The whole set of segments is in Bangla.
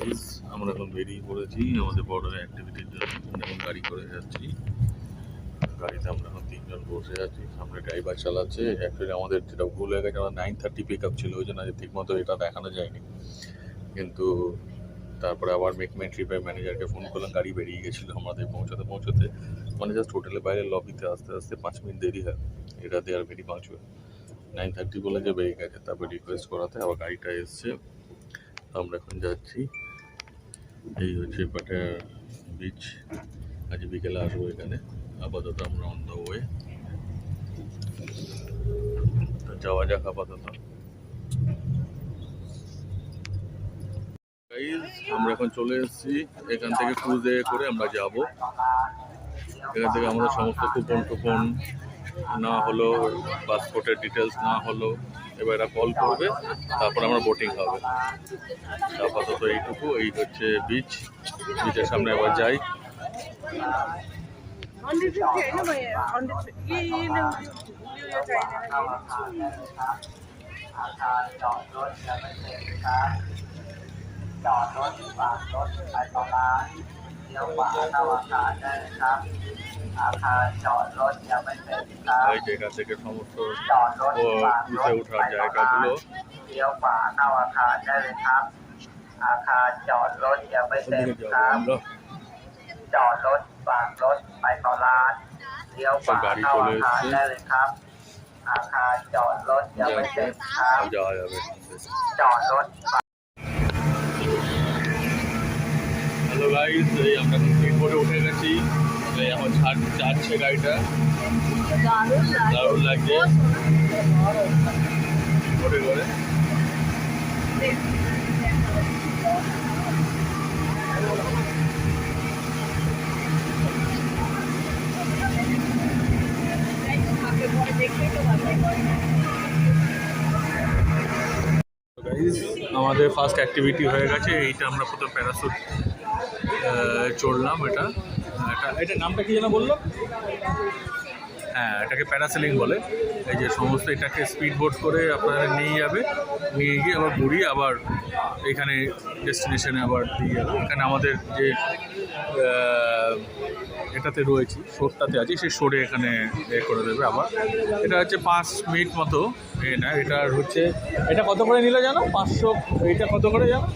গাইস আমরা এখন বেরিয়ে পড়েছি আমাদের বর্ডার অ্যাক্টিভিটির জন্য। এখন গাড়ি করে যাচ্ছি। গাড়িতে আমরা এখন 3 জন বসে আছি, সামনে ড্রাইভার চালাচ্ছে। অ্যাকচুয়ালি আমাদের যেটা ভুল হয়ে গেছে, আমরা 9:30 পিক আপ ছিল, ওই জন্য ঠিকমতো এটা দেখানো যায়নি। কিন্তু তারপরে আবার মেকমেন ট্রিপের ম্যানেজারকে ফোন করলাম, গাড়ি বেরিয়ে গেছিলো আমাদের পৌঁছতে মানে জাস্ট হোটেলের বাইরে লবিতে আসতে 5 মিনিট দেরি হয়। এটা দে আর ভেরি পাঁচুয়াল। 9:30 বলে যে বেরিয়ে গেছে, তারপর রিকোয়েস্ট করাতে আবার গাড়িটা এসছে। আমরা এখন যাচ্ছি। এই হচ্ছে পাটায়া বিচ। আজ বিকেলে আসবো এখানে। আপাতত আমরা অন দ্য ওয়ে, যাওয়া যাক আপাতত। আমরা এখন চলে এসেছি। এখান থেকে ক্রুজে করে আমরা যাব। এখান থেকে আমাদের সমস্ত কুপন না হলো, পাসপোর্টের ডিটেলস না হলো, এবার এরা কল করবে, তারপর আমরা বোটিং হবে। আপাতত এইটুকু। এই হচ্ছে বিচ, বিচের সামনে এবার যাই। এই জায়গা থেকে সমস্ত উঠে ওঠার জায়গাগুলো। গাড়ি চলে এসছে, যাওয়া যাবে। হ্যালো গাইস, এই আমরা স্পিড বোটে উঠে গেছি। এখন যাচ্ছে গাড়িটা, দারুণ লাগছে বোটে করে। আমাদের ফার্স্ট অ্যাক্টিভিটি হয়ে গেছে। এইটা আমরা প্রথম প্যারাসুট চড়লাম। এটা নামটা কি যেন বললো? হ্যাঁ, এটাকে প্যারাসেলিং বলে। এই যে সমস্ত এটাকে স্পিড বোট করে আপনারা নিয়ে যাবে, নিয়ে গিয়ে আবার ঘুরিয়ে আবার এখানে ডেস্টিনেশনে আবার দিয়ে যাবে। এখানে আমাদের যে এটাতে রয়েছি, শোরটাতে আছি, সেই শোরে এখানে করে দেবে আবার। এটা হচ্ছে 5 মিনিট মতো। না, এটা হচ্ছে, এটা কত করে নিলে জানো? 500। এইটা কত করে জানো?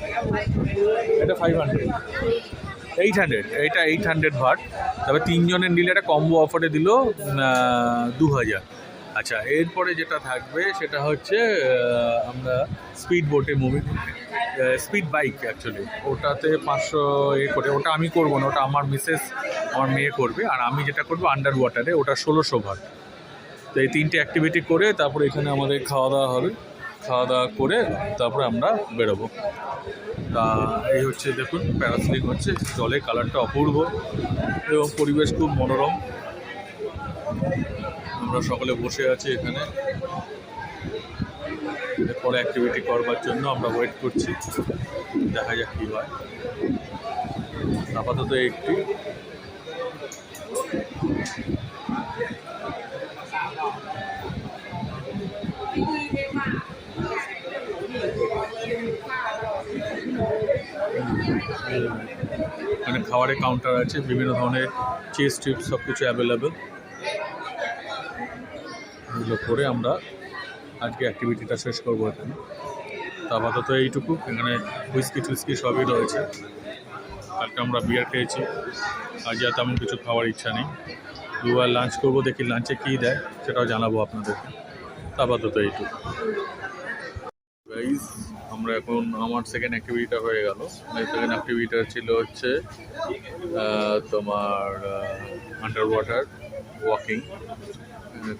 এটা 500, 800। এইটা 800 ভাট। তবে 3 জনের নিলে একটা কম্বো অফারে দিল 2000। আচ্ছা, এরপরে যেটা থাকবে সেটা হচ্ছে আমরা স্পিড বোটে স্পিড বাইক অ্যাকচুয়ালি, ওটাতে 500 করে। ওটা আমি করবো না, ওটা আমার মিসেস, আমার মেয়ে করবে। আর আমি যেটা করবো আন্ডার ওয়াটারে, ওটা 1600 ভাট। তো এই 3টে অ্যাক্টিভিটি করে তারপরে এখানে আমাদের খাওয়া দাওয়া হবে। খাওয়া দাওয়া করে তারপরে আমরা বেরোবো। তা এই হচ্ছে, দেখুন প্যারাসেলিং হচ্ছে, জলের কালারটা অপূর্ব এবং পরিবেশ খুব মনোরম। আমরা সকলে বসে আছি এখানে, এরপরে অ্যাক্টিভিটি করবার জন্য আমরা ওয়েট করছি। দেখা যাক কী হয়। আপাতত একটু এখানে খাবারের কাউন্টার আছে, বিভিন্ন ধরনের চিজ স্ট্রিপ সব কিছু অ্যাভেলেবেল। এগুলো করে আমরা আজকে অ্যাক্টিভিটিটা শেষ করবো এখানে। আপাতত এইটুকু। এখানে হুইস্কি টুইস্কি সবই রয়েছে। কালকে আমরা বিয়ার খেয়েছি, আজ আর তেমন কিছু খাওয়ার ইচ্ছা নেই। দুবার লাঞ্চ করবো, দেখি লাঞ্চে কী দেয় সেটাও জানাবো আপনাদেরকে। আপাতত এইটুকু গাইস। আমরা এখন, আমার সেকেন্ড অ্যাক্টিভিটিটা হয়ে গেল। সেকেন্ড অ্যাক্টিভিটিটা ছিল হচ্ছে তোমার আন্ডার ওয়াটার ওয়াকিং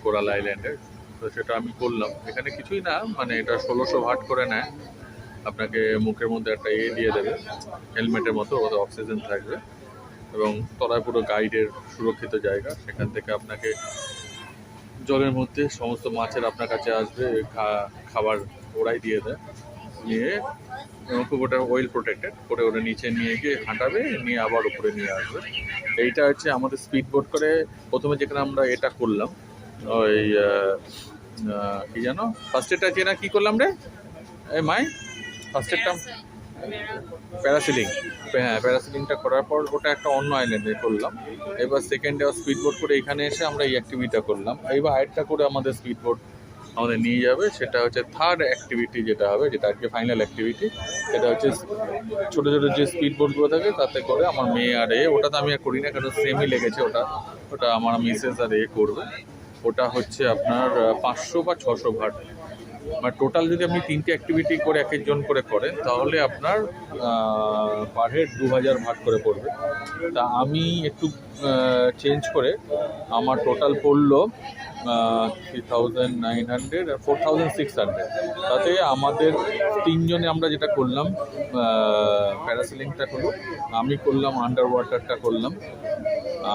কোরাল আইল্যান্ডের। তো সেটা আমি করলাম। এখানে কিছুই না, মানে এটা 1600 ভাট করে নেয়। আপনাকে মুখের মধ্যে একটা দিয়ে দেবে, হেলমেটের মতো, ওতে অক্সিজেন থাকবে এবং তলায় পুরো গাইডের সুরক্ষিত জায়গা। সেখান থেকে আপনাকে জলের মধ্যে সমস্ত মাছের আপনার কাছে আসবে, খাবার ওরাই দিয়ে দেয়। নিয়ে খুব ওটা ওয়েল প্রোটেক্টেড করে ওরা নিচে নিয়ে গিয়ে হাঁটাবে, নিয়ে আবার উপরে নিয়ে আসবে। এইটা হচ্ছে আমাদের স্পিড বোট করে প্রথমে যেখানে আমরা এটা করলাম, ওই কি জানো ফার্স্ট এডটা চেনা, কী করলাম রে? এই মাই ফার্স্ট এডটা প্যারাসিলিং, হ্যাঁ প্যারাসিলিংটা করার পর ওটা একটা অন্য আইল্যান্ডে করলাম। এবার সেকেন্ড ডে স্পিড বোট করে এখানে এসে আমরা এই অ্যাক্টিভিটিটা করলাম। এইবার আরেকটা করে আমাদের স্পিড বোট আমাদের নিয়ে যাবে, সেটা হচ্ছে থার্ড অ্যাক্টিভিটি যেটা হবে, যেটা আজকে ফাইনাল অ্যাক্টিভিটি। সেটা হচ্ছে ছোটো ছোটো যে স্পিড বোটগুলো থাকে তাতে করে আমার মেয়ে আর ওটা তো আমি আর করি না, কারণ সেমই লেগেছে ওটা, ওটা আমার মিসেস আর করবে। ওটা হচ্ছে আপনার 500 বা 600 ভাট, মানে টোটাল যদি আপনি 3টে অ্যাক্টিভিটি করে এক একজন করে করেন তাহলে আপনার পার হেড 2000 ভাট করে পড়বে। তা আমি একটু চেঞ্জ করে আমার টোটাল পড়লো 3900 আর 4600। তাতে আমাদের 3জনে আমরা যেটা করলাম প্যারাসেলিংটা হলো, আমি করলাম আন্ডার ওয়াটারটা করলাম,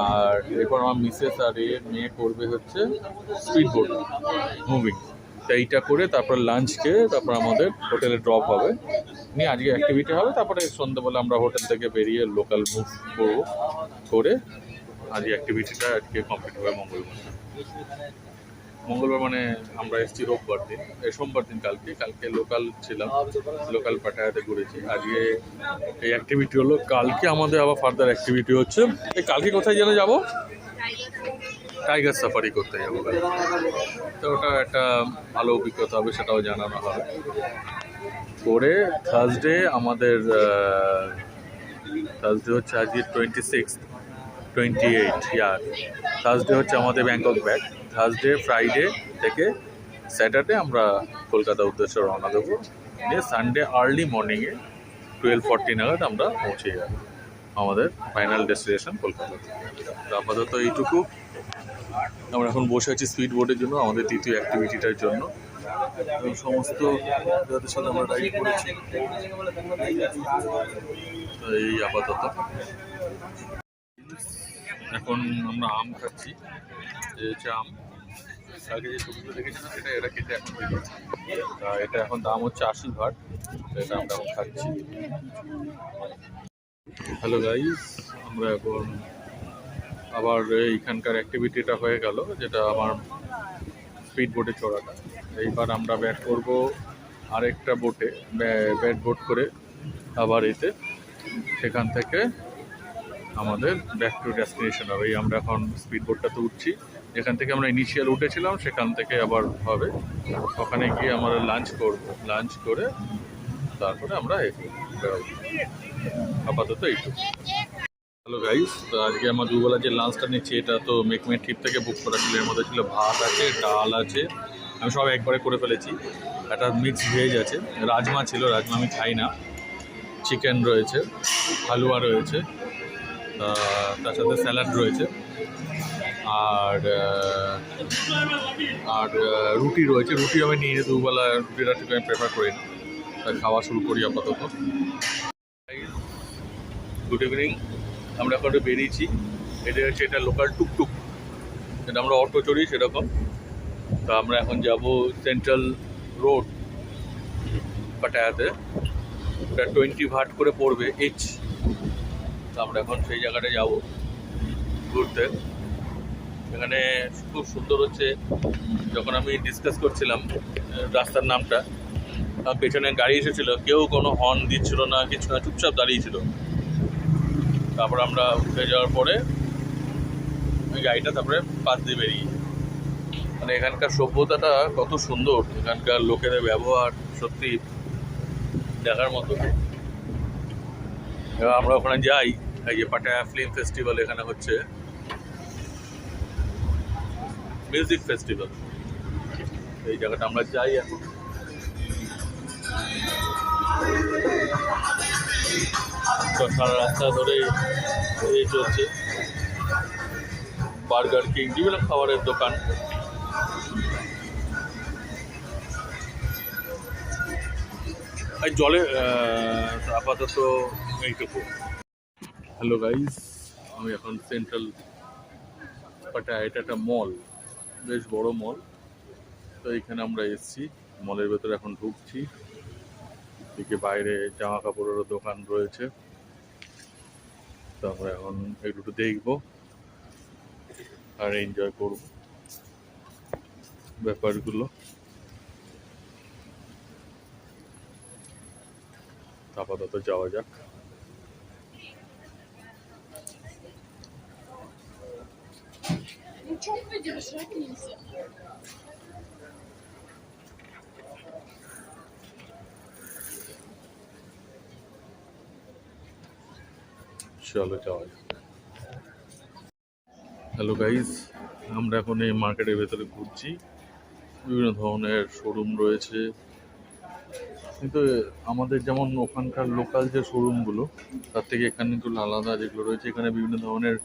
আর এরপর আমার মিসেস আর মেয়ে করবে হচ্ছে স্পিড বোট মুভিং। তো এইটা করে তারপর লাঞ্চ খেয়ে তারপর আমাদের হোটেলে ড্রপ হবে, নিয়ে আজকে অ্যাক্টিভিটি হবে। তারপরে সন্ধ্যেবেলা আমরা হোটেল থেকে বেরিয়ে লোকাল মুভ করবো, করে আজকে অ্যাক্টিভিটিটা আজকে কমপ্লিট হবে মঙ্গলবার মানে আমরা এসেছি রোববার দিন, সোমবার দিন কালকে লোকাল ছিলাম, লোকাল পাটায়াতে ঘুরেছি। আজকে এই অ্যাক্টিভিটি হলো, কালকে আমাদের আবার ফার্দার অ্যাক্টিভিটি হচ্ছে। এই কালকে কোথায় যেন যাবো, টাইগার সাফারি করতে যাবো কালকে। তো ওটা একটা ভালো অভিজ্ঞতা হবে, সেটাও জানানো হবে। করে থার্সডে আমাদের থার্সডে হচ্ছে আজকে 26, 28 ইয়ার, থার্সডে হচ্ছে আমাদের ব্যাংকক ব্যাক। থার্সডে ফ্রাইডে থেকে স্যাটারডে আমরা কলকাতা উদ্দেশ্যে রওনা দেবো, নিয়ে সানডে আর্লি মর্নিংয়ে 12:40 নাগাদ আমরা পৌঁছে যাব আমাদের ফাইনাল ডেস্টিনেশন কলকাতাতে। তো আপাতত এইটুকু। আমরা এখন বসে আছি স্পিড বোটের জন্য, আমাদের তৃতীয় অ্যাক্টিভিটিটার জন্য। এবং সমস্ত যাদের সাথে আমরা রাইড করেছি, তো এই আপাতত। এখন আমরা আম খাচ্ছি, যে হচ্ছে আম আগে যে ছবিগুলো দেখেছিলাম সেটা এটা কেটে এখন দিয়েছি। এটা এখন দাম হচ্ছে 80 ভাট, এটা আমরা এখন খাচ্ছি। হ্যালো গাইস, আমরা এখন আবার এইখানকার অ্যাক্টিভিটিটা হয়ে গেল, যেটা আমার স্পিড বোটে চড়াটা। এইবার আমরা ব্যাক করব আরেকটা বোটে, ব্যাট বোট করে আবার এতে, সেখান থেকে আমাদের ব্যাক টু ডেস্টিনেশন হবে। এই আমরা এখন স্পিড বোটটাতে উঠছি, যেখান থেকে আমরা ইনিশিয়াল উঠেছিলাম সেখান থেকে আবার হবে, ওখানে গিয়ে আমরা লাঞ্চ করব, লাঞ্চ করে তারপরে আমরা বেরোবো। আপাতত এইটুকু। হ্যালো গাইস, তো আজকে আমার দুবেলা যে লাঞ্চটা নিচ্ছি এটা তো মেকমে ট্রিপ থেকে বুক করা ছিল। এর মধ্যে ছিল ভাত আছে, ডাল আছে, আমি সব একবারে করে ফেলেছি। একটা মিক্স ভেজ আছে, রাজমা ছিল, রাজমা আমি খাই না, চিকেন রয়েছে, হালুয়া রয়েছে, তার সাথে স্যালাড রয়েছে, আর আর রুটি রয়েছে। রুটি আমি নিয়ে দুবেলা রুটিটা ঠিক আমি প্রেফার করি না, তাই খাওয়া শুরু করি আপাতত। গুড ইভিনিং, আমরা এখন বেরিয়েছি। এটা হচ্ছে এটা লোকাল টুকটুক, যেটা আমরা অটো চড়ি সেরকম। তো আমরা এখন যাব সেন্ট্রাল রোড পাটায়াতে, ওটা 20 ভাট করে পড়বে ইচ। তো আমরা এখন সেই জায়গাটা যাব ঘুরতে। এখানে খুব সুন্দর হচ্ছে। যখন আমি ডিসকাস করছিলাম রাস্তার নামটা, পেছনে গাড়ি এসেছিলো, কেউ কোনো হর্ন দিচ্ছিল না, কিছু না, চুপচাপ দাঁড়িয়েছিল। তারপর আমরা উঠে যাওয়ার পরে ওই গাড়িটা তারপরে পাশ দিয়ে বেরিয়ে, মানে এখানকার সভ্যতাটা কত সুন্দর, এখানকার লোকেদের ব্যবহার সত্যি দেখার মতো। এবার আমরা ওখানে যাই, এই যে পাটায়া ফিল্ম ফেস্টিভ্যাল এখানে হচ্ছে, মিউজিক ফেস্টিভ্যাল, এই জায়গাটা আমরা যাই এখন। তো সারা রাস্তা ধরে এই চলছে বার্গার কিং, বিভিন্ন খাবারের দোকান। জলে আপাতত এইটুকু। হ্যালো গাইস, আমি এখন সেন্ট্রাল পাটায়া, এটা একটা মল, বেশ বড় মল। তো এইখানে আমরা এসেছি, মলের ভেতরে এখন ঢুকছি। এদিকে বাইরে জামা কাপড়েরও দোকান রয়েছে। তো আমরা এখন একটু দেখবো আর এনজয় করব ব্যাপারগুলো। তো আপাতত যাওয়া যাক। চলো যাওয়া যাক। হ্যালো গাইজ, আমরা এখন এই মার্কেটের ভেতরে ঘুরছি। বিভিন্ন ধরনের শোরুম রয়েছে, কিন্তু আমাদের যেমন ওখানকার লোকাল যে শোরুমগুলো তার থেকে এখানে একটু আলাদা যেগুলো রয়েছে। এখানে বিভিন্ন ধরনের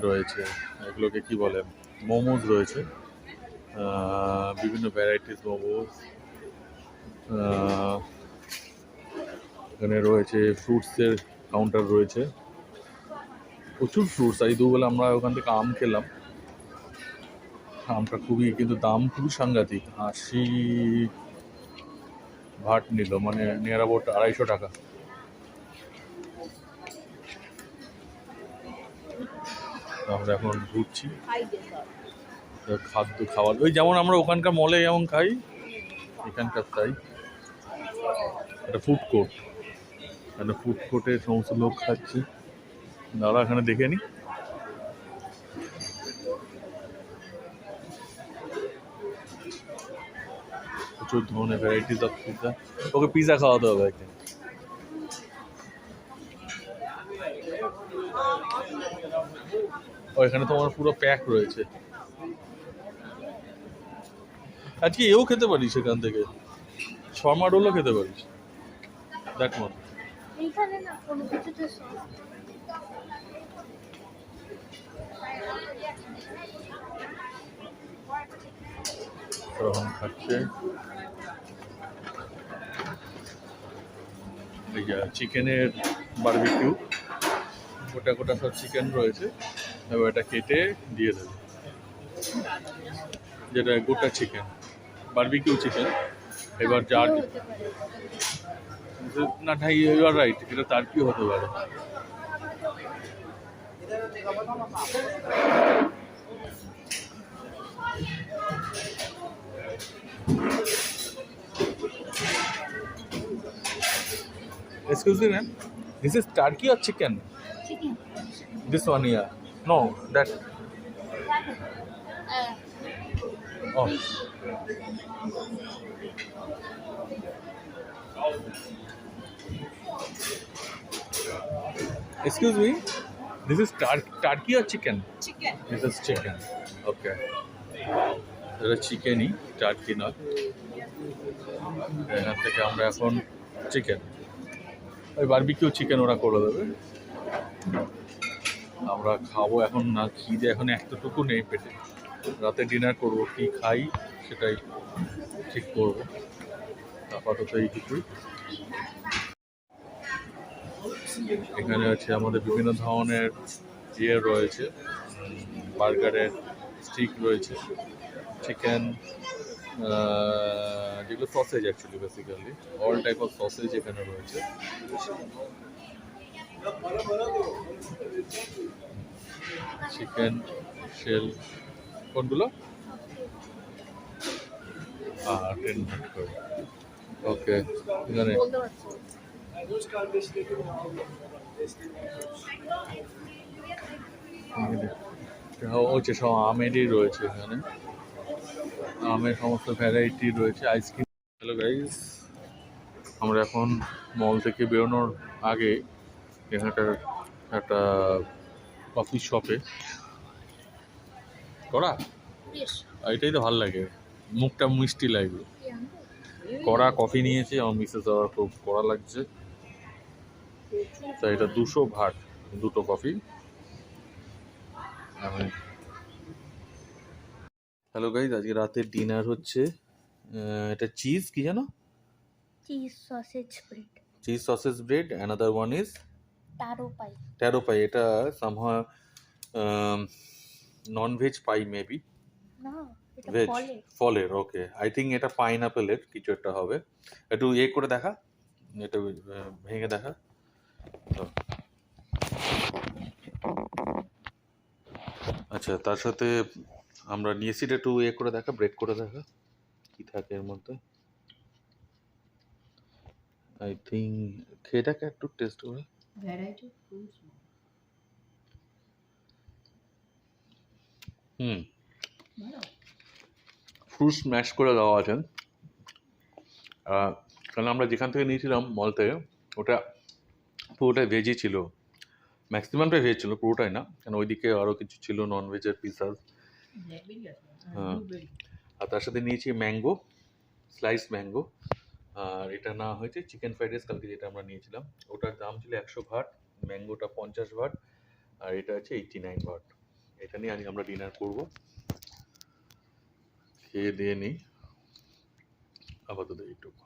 রয়েছে, এগুলোকে কি বলে, মোমোজ রয়েছে, বিভিন্ন ভ্যারাইটিস মোমোজ। এখানে রয়েছে ফ্রুটসের কাউন্টার রয়েছে, প্রচুর ফ্রুটস। এই দুবেলা আমরা ওখান থেকে আম খেলাম, আমটা কিন্তু দাম খুবই সাংঘাতিক। 80 ভাট নিল, মানে নিয়ার অ্যাবাউট 250 টাকা। আমরা এখন ঘুরছি খাদ্য খাওয়ার, ওই যেমন আমরা ওখানকার মলে যেমন খাই এখানকার তাই। একটা ফুড কোর্ট, একটা ফুড কোর্টে সমস্ত লোক খাচ্ছে। দাদা এখানে দেখে নি, প্রচুর ধরনের varieties of pizza. Okay pizza খাওয়াতে হবে এখানে। ও এখানে তোমার পুরো প্যাক রয়েছে। আজকে এও খেতে পারিস এখান থেকে, শর্মা রোলও খেতে পারিস। দ্যাট মত এইখানে না কোনো কিছুতে তখন খাচ্ছে। চিকেনের বারবিকিউ, গোটা গোটা সব চিকেন রয়েছে, এবার এটা কেটে দিয়ে দেবে, যেটা গোটা চিকেন, বারবিকিউ চিকেন। এবার যা না ভাই, ইউ আর রাইট, এটা তার কি হতে পারে। Excuse me, ma'am. This is turkey or chicken? chicken. This one here. No, that. Oh. Excuse me. This is turkey or chicken? Chicken. This is chicken. Okay. এটা চিকেনই, টার্কি নয়। এখান থেকে আমরা এখন চিকেন, ওই বারবিকিউ চিকেন ওরা করে দেবে, আমরা খাবো এখন। না খিদে এখন এতটুকু নেই পেটে, রাতে ডিনার করবো, কি খাই সেটাই ঠিক করবো। আপাতত এইটুকুই। এখানে আছে আমাদের বিভিন্ন ধরনের রয়েছে, বার্গারের স্টিক রয়েছে, চিকেন, যেগুলো sausage actually, basically all type of sausage এখানে রয়েছে। চিকেন শেল কোনগুলো? 10 মিনিট করে। ওকে, এখানে হচ্ছে সব আমেরই রয়েছে, এখানে আমের সমস্ত ভ্যারাইটি রয়েছে, আইসক্রিম। হ্যালো গাইস, আমরা এখন মল থেকে বেরোনোর আগে এখানটার একটা কফি শপে করা, এটাই তো ভালো লাগে, মুখটা মিষ্টি লাগবে। কড়া কফি নিয়েছি, আমার মিসেস আবার খুব কড়া লাগছে, তাই এটা 200 ভাট, দুটো কফি। হ্যালো গাইজ, আজকে রাতের ডিনার হচ্ছে এটা চিজ কি জানো? Cheese sausage bread. Cheese sausage bread, another one is taro pie. এটা somehow non veg pie, maybe না, এটা ভেজ ফলের। ওকে, আই থিঙ্ক এটা পাইনাপেলের কিছু একটা হবে। একটু করে দেখা, এটা ভেঙে দেখা। আচ্ছা, তার সাথে আমরা নিয়েছি একটু করে দেখা, ব্রেড করে দেখা কি থাকে এর মধ্যে। আই থিঙ্ক খেয়ে দেখে একটু টেস্ট করে। Variety of fruits. হুম, ভালো। ফ্রুট স্ম্যাশ করে দেওয়া আছে। কারণ আমরা যেখান থেকে নিয়েছিলাম মল থেকে, ওটা পুরোটাই ভেজই ছিল, ম্যাক্সিমামটাই ভেজ ছিল, পুরোটাই না, কারণ ওইদিকে আরও কিছু ছিল নন ভেজের পিসাস। ব্ল্যাকবেরি আছে আর হ্যাঁ। ব্লুবেরি। আর তার সাথে নিয়েছি ম্যাঙ্গো, স্লাইস ম্যাঙ্গো। আর এটা না হয়েছে চিকেন ফ্রাইড রাইস কালকে যেটা আমরা নিয়েছিলাম, ওটার দাম ছিল 100 ভাট, ম্যাঙ্গোটা 50 ভাট, আর এটা হচ্ছে 89 ভাট। এটা নিয়ে আজকে আমরা ডিনার করবো। খেয়ে দিয়ে নিই আপাতত এইটুকু।